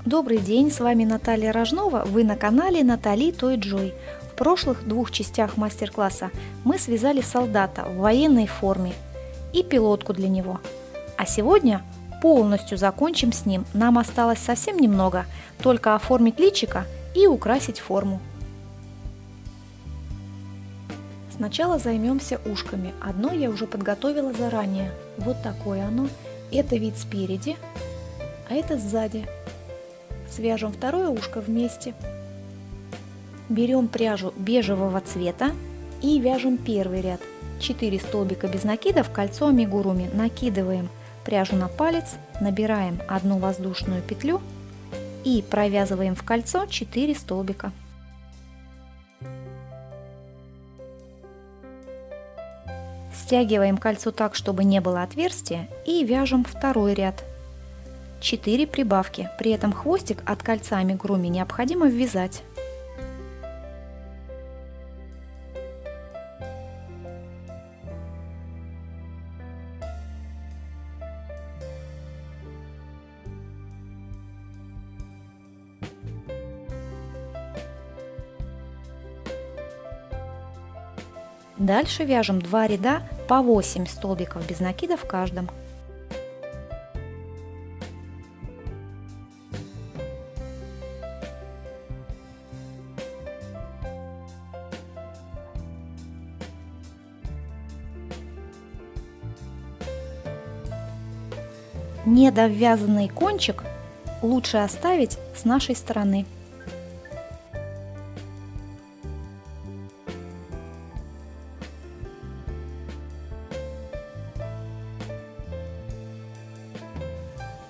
Добрый день, с вами Наталья Рожнова, вы на канале Натали Той Джой. В прошлых двух частях мастер-класса мы связали солдата в военной форме и пилотку для него. А сегодня полностью закончим с ним, нам осталось совсем немного, только оформить личико и украсить форму. Сначала займемся ушками, одно я уже подготовила заранее, вот такое оно, это вид спереди, а это сзади. Свяжем второе ушко вместе. Берем пряжу бежевого цвета и вяжем первый ряд. 4 столбика без накидов, кольцо амигуруми. Накидываем пряжу на палец, набираем одну воздушную петлю и провязываем в кольцо 4 столбика. Стягиваем кольцо так, чтобы не было отверстия, и вяжем второй ряд. 4 прибавки, при этом хвостик от кольца амигуруми необходимо ввязать. Дальше вяжем 2 ряда по 8 столбиков без накида в каждом. Недоввязанный кончик лучше оставить с нашей стороны.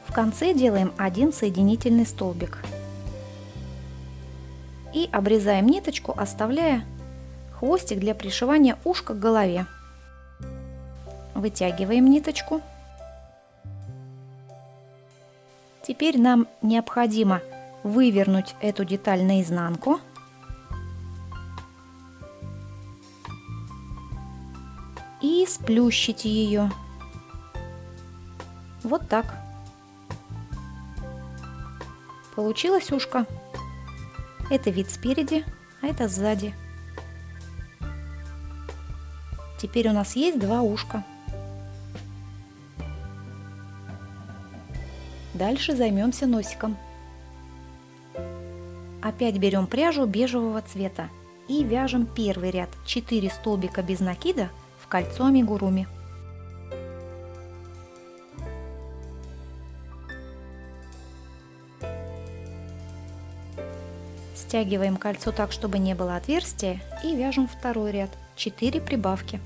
В конце делаем один соединительный столбик и обрезаем ниточку, оставляя хвостик для пришивания ушка к голове. Вытягиваем ниточку. Теперь нам необходимо вывернуть эту деталь наизнанку и сплющить ее. Вот так. Получилось ушко. Это вид спереди, а это сзади. Теперь у нас есть 2 ушка. Дальше займемся носиком. Опять берем пряжу бежевого цвета и вяжем первый ряд 4 столбика без накида в кольцо амигуруми. Стягиваем кольцо так, чтобы не было отверстия, и вяжем второй ряд 4 прибавки.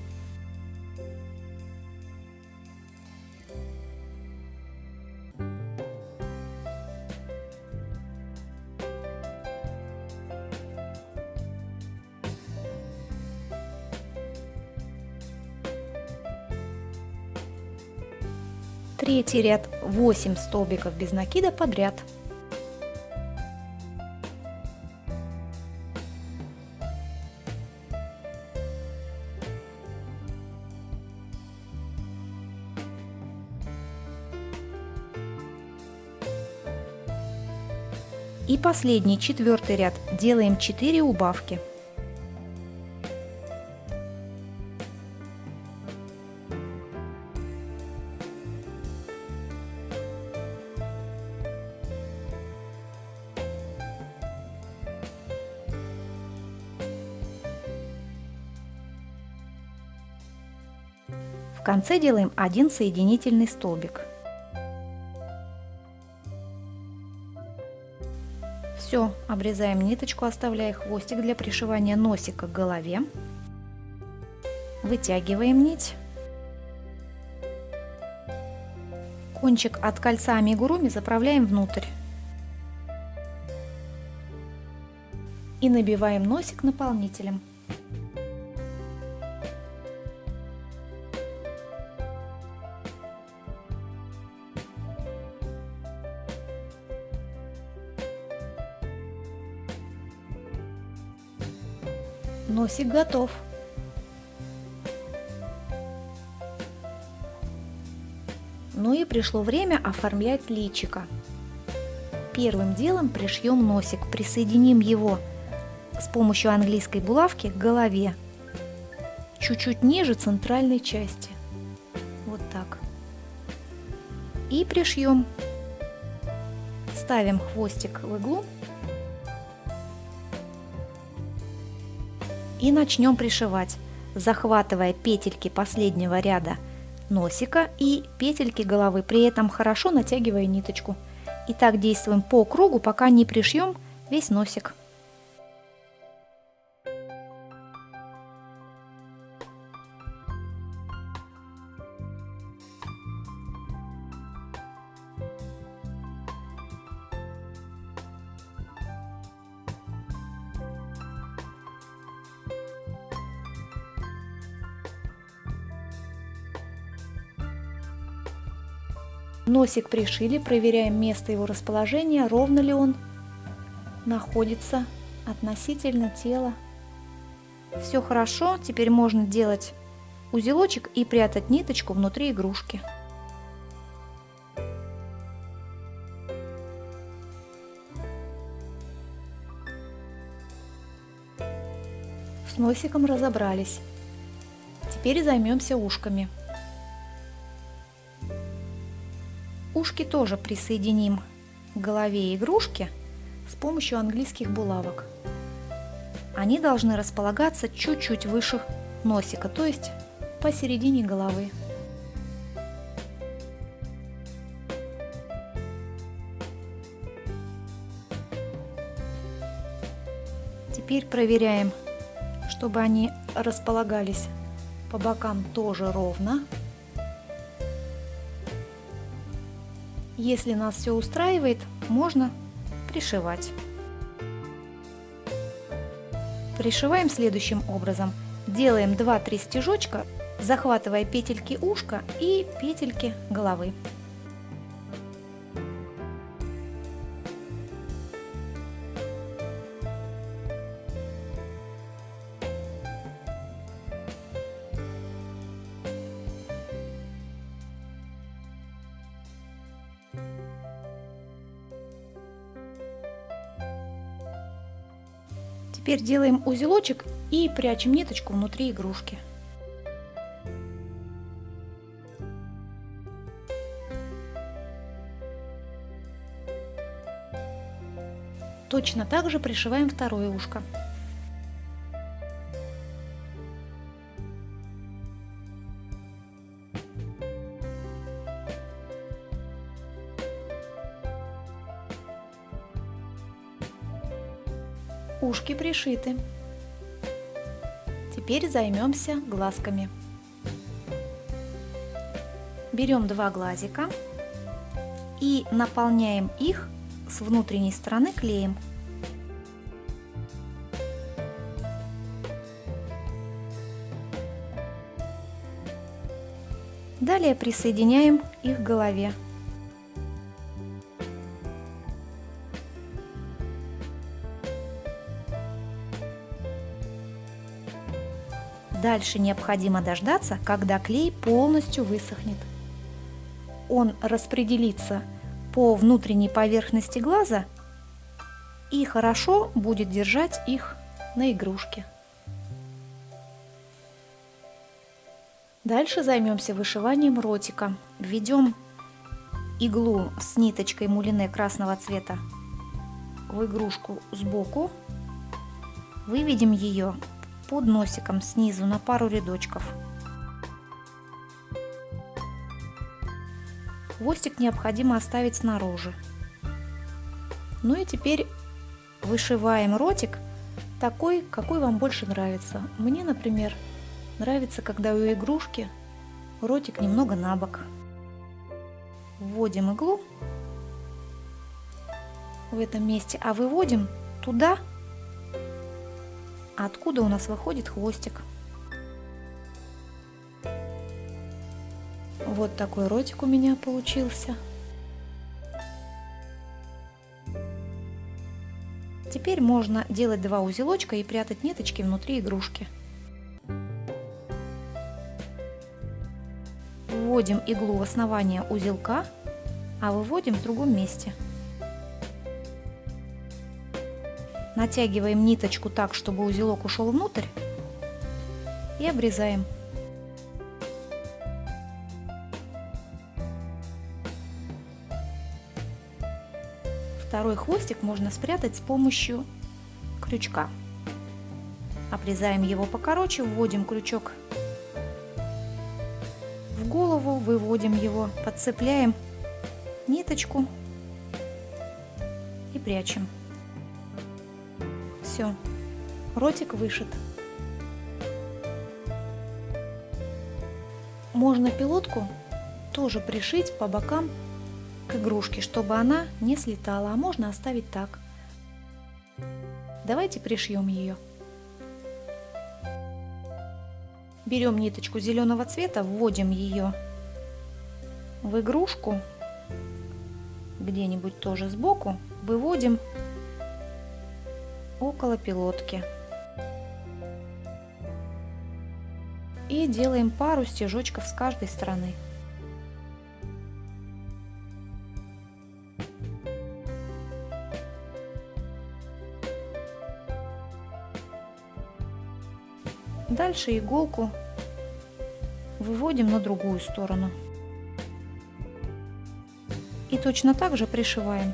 Третий ряд 8 столбиков без накида подряд. И последний 4-й ряд делаем 4 убавки. В конце делаем один соединительный столбик. Все, обрезаем ниточку, оставляя хвостик для пришивания носика к голове. Вытягиваем нить. Кончик от кольца амигуруми заправляем внутрь. И набиваем носик наполнителем. Носик готов. Ну и пришло время оформлять личико. Первым делом пришьем носик, присоединим его с помощью английской булавки к голове, чуть-чуть ниже центральной части. Вот так. И пришьем. Ставим хвостик в иглу и начнем пришивать, захватывая петельки последнего ряда носика и петельки головы, при этом хорошо натягивая ниточку. И так действуем по кругу, пока не пришьем весь носик. Носик пришили, проверяем место его расположения, ровно ли он находится относительно тела. Все хорошо, теперь можно делать узелочек и прятать ниточку внутри игрушки. С носиком разобрались. Теперь займемся ушками. Ушки тоже присоединим к голове игрушки с помощью английских булавок. Они должны располагаться чуть-чуть выше носика, то есть посередине головы. Теперь проверяем, чтобы они располагались по бокам тоже ровно. Если нас все устраивает, можно пришивать. Пришиваем следующим образом. Делаем 2-3 стежочка, захватывая петельки ушка и петельки головы. Теперь делаем узелочек и прячем ниточку внутри игрушки. Точно так же пришиваем второе ушко. Ушки пришиты. Теперь займемся глазками. Берем 2 глазика и наполняем их с внутренней стороны клеем. Далее присоединяем их к голове. Дальше необходимо дождаться, когда клей полностью высохнет. Он распределится по внутренней поверхности глаза и хорошо будет держать их на игрушке. Дальше займемся вышиванием ротика. Введем иглу с ниточкой мулине красного цвета в игрушку сбоку, выведем ее под носиком снизу на пару рядочков. Хвостик необходимо оставить снаружи. Ну и теперь вышиваем ротик такой, какой вам больше нравится. Мне, например, нравится, когда у игрушки ротик немного набок. Вводим иглу в этом месте, а выводим туда, откуда у нас выходит хвостик. Вот такой ротик у меня получился. Теперь можно делать 2 узелочка и прятать ниточки внутри игрушки. Вводим иглу в основание узелка, а выводим в другом месте. Натягиваем ниточку так, чтобы узелок ушел внутрь, и обрезаем. Второй хвостик можно спрятать с помощью крючка. Обрезаем его покороче, вводим крючок в голову, выводим его, подцепляем ниточку и прячем. Все, ротик вышит. Можно пилотку тоже пришить по бокам к игрушке, чтобы она не слетала, а можно оставить так. Давайте пришьем ее. Берем ниточку зеленого цвета, вводим ее в игрушку, где-нибудь тоже сбоку, выводим около пилотки. И делаем пару стежочков с каждой стороны. Дальше иголку выводим на другую сторону. И точно так же пришиваем.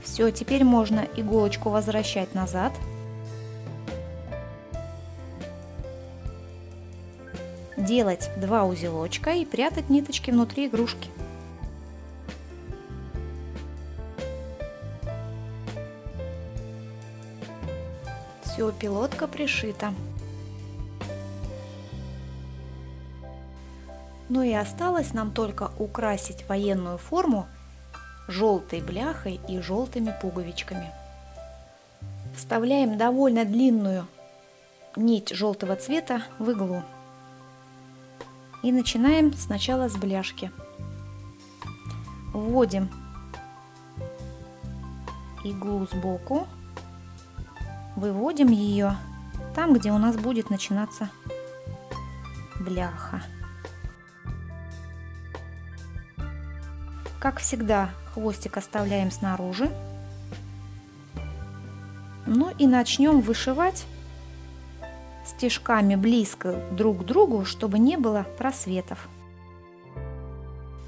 Все, теперь можно иголочку возвращать назад. Делать 2 узелочка и прятать ниточки внутри игрушки. Все, пилотка пришита. Ну и осталось нам только украсить военную форму желтой бляхой и желтыми пуговичками. Вставляем довольно длинную нить желтого цвета в иглу. И начинаем сначала с бляшки. Вводим иглу сбоку, выводим ее там, где у нас будет начинаться бляха. Как всегда, хвостик оставляем снаружи. Ну и начнем вышивать стежками близко друг к другу, чтобы не было просветов.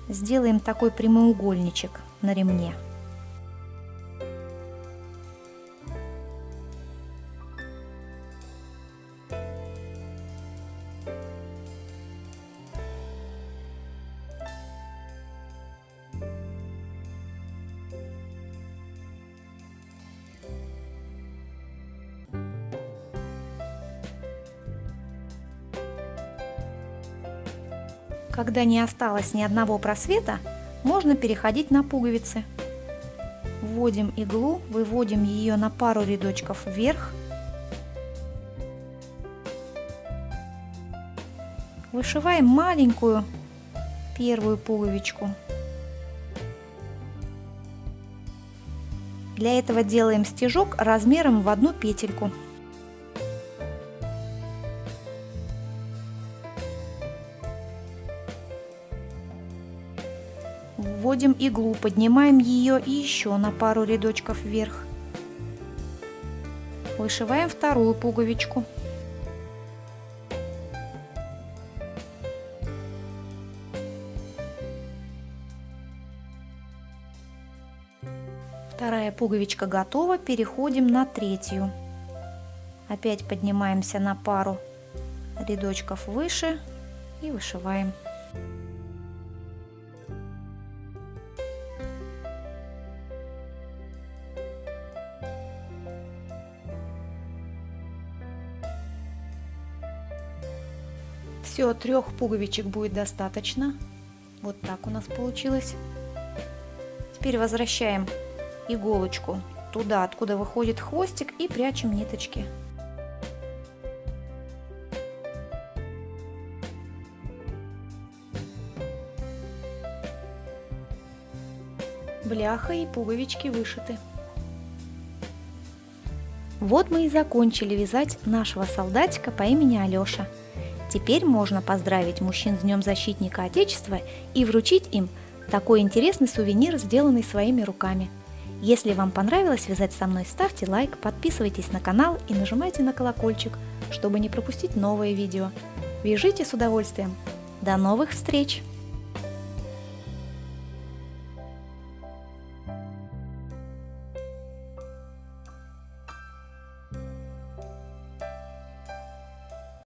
Сделаем такой прямоугольничек на ремне. Когда не осталось ни одного просвета, можно переходить на пуговицы. Вводим иглу, выводим ее на пару рядочков вверх. Вышиваем маленькую первую пуговичку. Для этого делаем стежок размером в 1 петельку. Вводим иглу, поднимаем ее и еще на пару рядочков вверх. Вышиваем вторую пуговичку. Вторая пуговичка готова, переходим на третью. Опять поднимаемся на пару рядочков выше и вышиваем. Все, 3 пуговичек будет достаточно. Вот так у нас получилось. Теперь возвращаем иголочку туда, откуда выходит хвостик, и прячем ниточки. Бляха и пуговички вышиты. Вот мы и закончили вязать нашего солдатика по имени Алеша. Теперь можно поздравить мужчин с Днем Защитника Отечества и вручить им такой интересный сувенир, сделанный своими руками. Если вам понравилось вязать со мной, ставьте лайк, подписывайтесь на канал и нажимайте на колокольчик, чтобы не пропустить новые видео. Вяжите с удовольствием! До новых встреч!